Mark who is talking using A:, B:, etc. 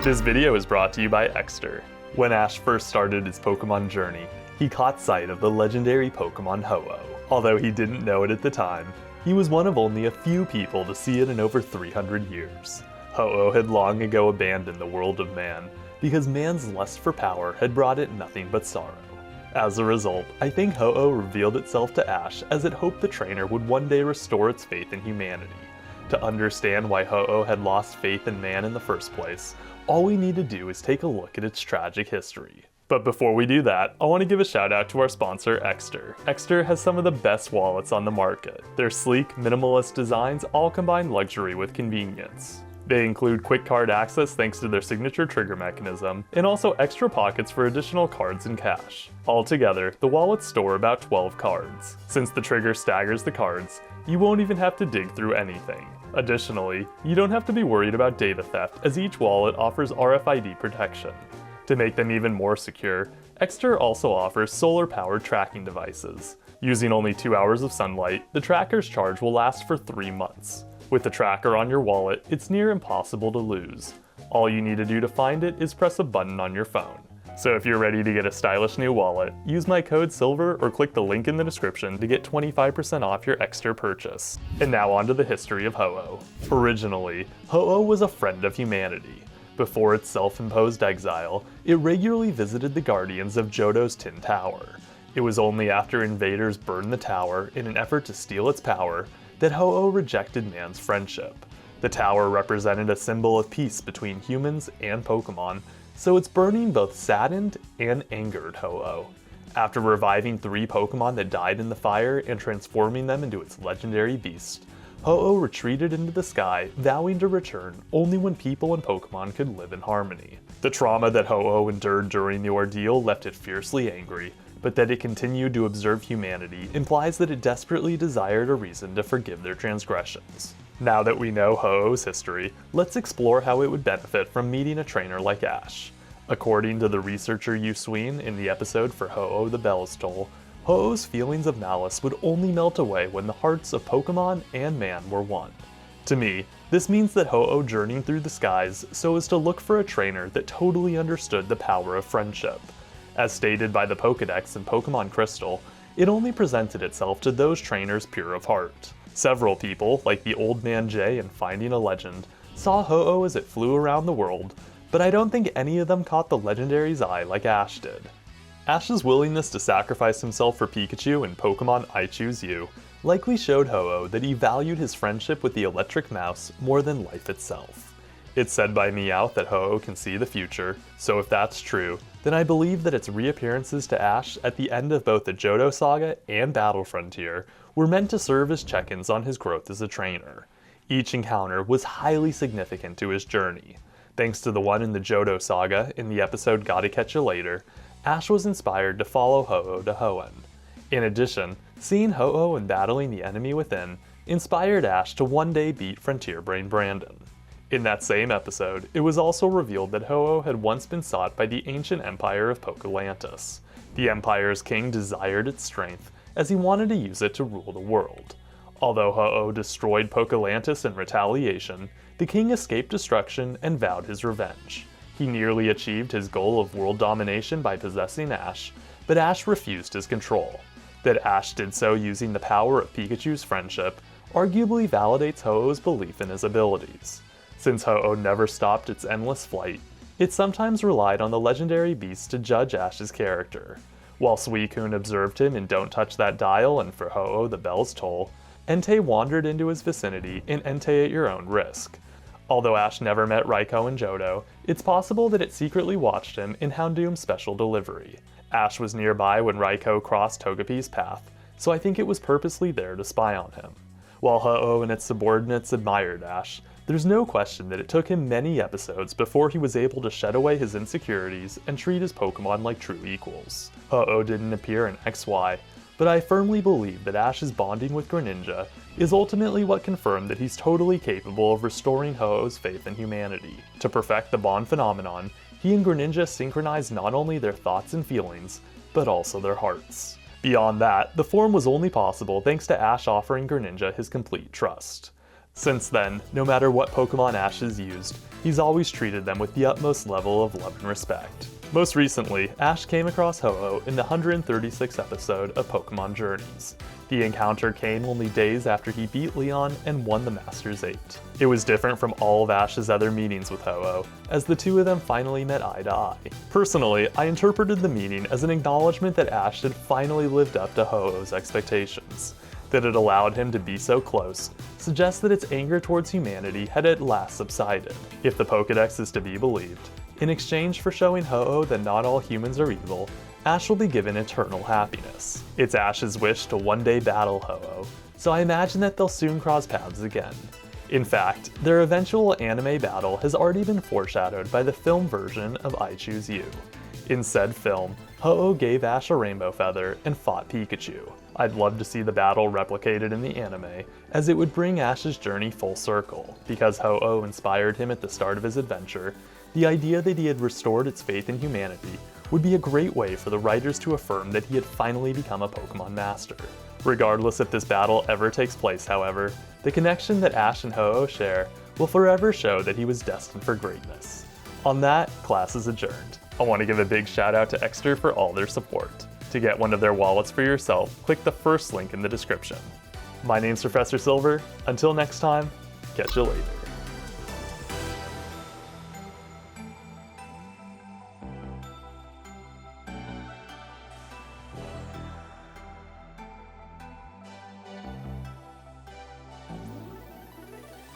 A: This video is brought to you by Exter. When Ash first started his Pokemon journey, he caught sight of the legendary Pokemon Ho-Oh. Although he didn't know it at the time, he was one of only a few people to see it in over 300 years. Ho-Oh had long ago abandoned the world of man, because man's lust for power had brought it nothing but sorrow. As a result, I think Ho-Oh revealed itself to Ash as it hoped the trainer would one day restore its faith in humanity. To understand why Ho-Oh had lost faith in man in the first place, all we need to do is take a look at its tragic history. But before we do that, I want to give a shout out to our sponsor, Exter. Exter has some of the best wallets on the market. Their sleek, minimalist designs all combine luxury with convenience. They include quick card access thanks to their signature trigger mechanism, and also extra pockets for additional cards and cash. Altogether, the wallets store about 12 cards. Since the trigger staggers the cards, you won't even have to dig through anything. Additionally, you don't have to be worried about data theft, as each wallet offers RFID protection. To make them even more secure, Exter also offers solar-powered tracking devices. Using only 2 hours of sunlight, the tracker's charge will last for 3 months. With the tracker on your wallet, it's near impossible to lose. All you need to do to find it is press a button on your phone. So if you're ready to get a stylish new wallet, use my code SILVER or click the link in the description to get 25% off your Exter purchase. And now on to the history of Ho-Oh. Originally, Ho-Oh was a friend of humanity. Before its self-imposed exile, it regularly visited the guardians of Johto's Tin Tower. It was only after invaders burned the tower in an effort to steal its power that Ho-Oh rejected man's friendship. The tower represented a symbol of peace between humans and Pokemon, so its burning both saddened and angered Ho-Oh. After reviving 3 Pokemon that died in the fire and transforming them into its legendary beast, Ho-Oh retreated into the sky, vowing to return only when people and Pokemon could live in harmony. The trauma that Ho-Oh endured during the ordeal left it fiercely angry, but that it continued to observe humanity implies that it desperately desired a reason to forgive their transgressions. Now that we know Ho-Oh's history, let's explore how it would benefit from meeting a trainer like Ash. According to the researcher Yusween in the episode for Ho-Oh the Bell's Toll, Ho-Oh's feelings of malice would only melt away when the hearts of Pokemon and man were one. To me, this means that Ho-Oh journeyed through the skies so as to look for a trainer that totally understood the power of friendship. As stated by the Pokedex in Pokemon Crystal, it only presented itself to those trainers pure of heart. Several people, like the Old Man Jay in Finding a Legend, saw Ho-Oh as it flew around the world, but I don't think any of them caught the legendary's eye like Ash did. Ash's willingness to sacrifice himself for Pikachu in Pokemon I Choose You likely showed Ho-Oh that he valued his friendship with the electric mouse more than life itself. It's said by Meowth that Ho-Oh can see the future, so if that's true, then I believe that its reappearances to Ash at the end of both the Johto Saga and Battle Frontier were meant to serve as check-ins on his growth as a trainer. Each encounter was highly significant to his journey. Thanks to the one in the Johto Saga in the episode Gotta Catch You Later, Ash was inspired to follow Ho-Oh to Hoenn. In addition, seeing Ho-Oh and battling the enemy within inspired Ash to one day beat Frontier Brain Brandon. In that same episode, it was also revealed that Ho-Oh had once been sought by the ancient empire of Pokelantis. The empire's king desired its strength, as he wanted to use it to rule the world. Although Ho-Oh destroyed Pokelantis in retaliation, the king escaped destruction and vowed his revenge. He nearly achieved his goal of world domination by possessing Ash, but Ash refused his control. That Ash did so using the power of Pikachu's friendship arguably validates Ho-Oh's belief in his abilities. Since Ho-Oh never stopped its endless flight, it sometimes relied on the legendary beast to judge Ash's character. While Suicune observed him in Don't Touch That Dial and for Ho-Oh the Bell's Toll, Entei wandered into his vicinity in Entei at Your Own Risk. Although Ash never met Raikou and Johto, it's possible that it secretly watched him in Houndoom's special delivery. Ash was nearby when Raikou crossed Togepi's path, so I think it was purposely there to spy on him. While Ho-Oh and its subordinates admired Ash, there's no question that it took him many episodes before he was able to shed away his insecurities and treat his Pokemon like true equals. Ho-Oh didn't appear in XY, but I firmly believe that Ash's bonding with Greninja is ultimately what confirmed that he's totally capable of restoring Ho-Oh's faith in humanity. To perfect the bond phenomenon, he and Greninja synchronized not only their thoughts and feelings, but also their hearts. Beyond that, the form was only possible thanks to Ash offering Greninja his complete trust. Since then, no matter what Pokemon Ash has used, he's always treated them with the utmost level of love and respect. Most recently, Ash came across Ho-Oh in the 136th episode of Pokemon Journeys. The encounter came only days after he beat Leon and won the Masters 8. It was different from all of Ash's other meetings with Ho-Oh, as the two of them finally met eye to eye. Personally, I interpreted the meeting as an acknowledgement that Ash had finally lived up to Ho-Oh's expectations. That it allowed him to be so close suggests that its anger towards humanity had at last subsided, if the Pokedex is to be believed. In exchange for showing Ho-Oh that not all humans are evil, Ash will be given eternal happiness. It's Ash's wish to one day battle Ho-Oh, so I imagine that they'll soon cross paths again. In fact, their eventual anime battle has already been foreshadowed by the film version of I Choose You. In said film, Ho-Oh gave Ash a rainbow feather and fought Pikachu. I'd love to see the battle replicated in the anime, as it would bring Ash's journey full circle. Because Ho-Oh inspired him at the start of his adventure, the idea that he had restored its faith in humanity would be a great way for the writers to affirm that he had finally become a Pokemon Master. Regardless if this battle ever takes place, however, the connection that Ash and Ho-Oh share will forever show that he was destined for greatness. On that, class is adjourned. I want to give a big shout out to Exeter for all their support. To get one of their wallets for yourself, click the first link in the description. My name's Professor Silver. Until next time, catch you later.